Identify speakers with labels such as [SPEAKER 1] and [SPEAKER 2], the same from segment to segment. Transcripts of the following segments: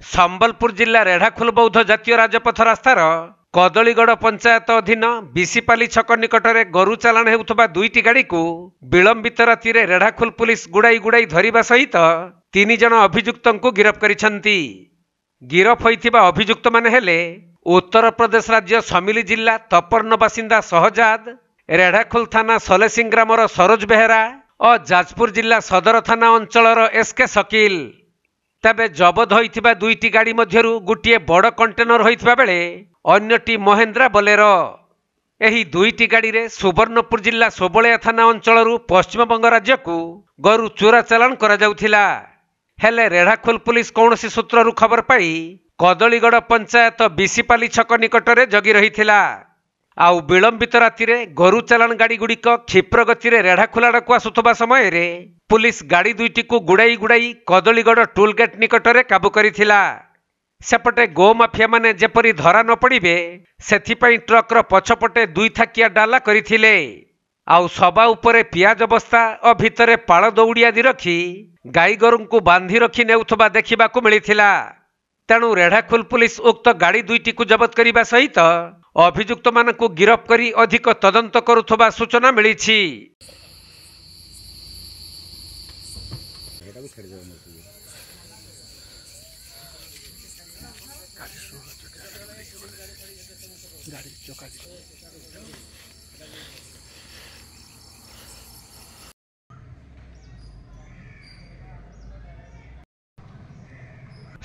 [SPEAKER 1] ସମ୍ବଲପୁର ଜିଲ୍ଲା ରେଢ଼ାଖୋଲ ବୌଦ୍ଧ ଜାତୀୟ ରାଜପଥ ରାସ୍ତାର କଦଳୀଗଡ଼ ପଞ୍ଚାୟତ ଅଧୀନ ବିଶିପାଲି ଛକ ନିକଟରେ ଗୋରୁ ଚାଲାଣ ହେଉଥିବା ଦୁଇଟି ଗାଡ଼ିକୁ ବିଳମ୍ବିତ ରାତିରେ ରେଢ଼ାଖୋଲ ପୁଲିସ ଗୁଡ଼ାଇ ଧରିବା ସହିତ 3 ଜଣ ଅଭିଯୁକ୍ତଙ୍କୁ ଗିରଫ କରିଛନ୍ତି। ଗିରଫ ହୋଇଥିବା ଅଭିଯୁକ୍ତମାନେ ହେଲେ ଉତ୍ତରପ୍ରଦେଶ ରାଜ୍ୟ ସମିଲି ଜିଲ୍ଲା ତପର୍ନ ବାସିନ୍ଦା ସହଜାଦ, ରେଢ଼ାଖୋଲ ଥାନା ସଲେସିଂ ଗ୍ରାମର ସରୋଜ ବେହେରା ଓ ଯାଜପୁର ଜିଲ୍ଲା ସଦର ଥାନା ଅଞ୍ଚଳର ଏସ୍କେ ସକିଲ। ତେବେ ଜବତ ହୋଇଥିବା ଦୁଇଟି ଗାଡ଼ି ମଧ୍ୟରୁ ଗୋଟିଏ ବଡ଼ କଣ୍ଟେନର ହୋଇଥିବା ବେଳେ ଅନ୍ୟଟି ମହେନ୍ଦ୍ରା ବୋଲେରୋ। ଏହି ଦୁଇଟି ଗାଡ଼ିରେ ସୁବର୍ଣ୍ଣପୁର ଜିଲ୍ଲା ସୋବଳିଆ ଥାନା ଅଞ୍ଚଳରୁ ପଶ୍ଚିମବଙ୍ଗ ରାଜ୍ୟକୁ ଗୋରୁ ଚୋରା ଚାଲାଣ କରାଯାଉଥିଲା। ହେଲେ ରେଢ଼ାଖୋଲ ପୁଲିସ କୌଣସି ସୂତ୍ରରୁ ଖବର ପାଇ କଦଳୀଗଡ଼ ପଞ୍ଚାୟତ ବିଶିପାଲି ଛକ ନିକଟରେ ଜଗି ରହିଥିଲା। ଆଉ ବିଳମ୍ବିତ ରାତିରେ ଗୋରୁ ଚାଲାଣ ଗାଡ଼ିଗୁଡ଼ିକ କ୍ଷିପ୍ର ଗତିରେ ରେଢ଼ାଖୋଲ ଆଡ଼କୁ ଆସୁଥିବା ସମୟରେ ପୁଲିସ ଗାଡ଼ି ଦୁଇଟିକୁ ଗୁଡ଼ାଇ କଦଳୀଗଡ଼ ଟୋଲ ଗେଟ୍ ନିକଟରେ କାବୁ କରିଥିଲା। ସେପଟେ ଗୋମାଫିଆମାନେ ଯେପରି ଧରା ନ ପଡ଼ିବେ ସେଥିପାଇଁ ଟ୍ରକର ପଛପଟେ 2 ଥାକିଆ ଡାଲା କରିଥିଲେ। ଆଉ ସବା ଉପରେ ପିଆଜ ବସ୍ତା ଓ ଭିତରେ ପାଳ ଦଉଡ଼ି ଆଦି ରଖି ଗାଈଗୋରୁଙ୍କୁ ବାନ୍ଧି ରଖି ନେଉଥିବା ଦେଖିବାକୁ ମିଳିଥିଲା। ତେଣୁ ରେଢ଼ାଖୋଲ ପୁଲିସ ଉକ୍ତ ଗାଡ଼ି ଦୁଇଟିକୁ ଜବତ କରିବା ସହିତ ଅଭିଯୁକ୍ତମାନଙ୍କୁ ଗିରଫ କରି ଅଧିକ ତଦନ୍ତ କରୁଥିବା ସୂଚନା ମିଳିଛି।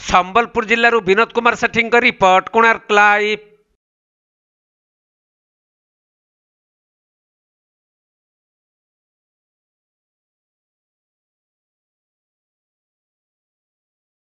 [SPEAKER 1] ସମ୍ବଲପୁର ଜିଲ୍ଲାରୁ ବିନୋଦ କୁମାର ସେଠୀଙ୍କ ରିପୋର୍ଟ, କୋଣାର୍କ ଲାଇଭ୍।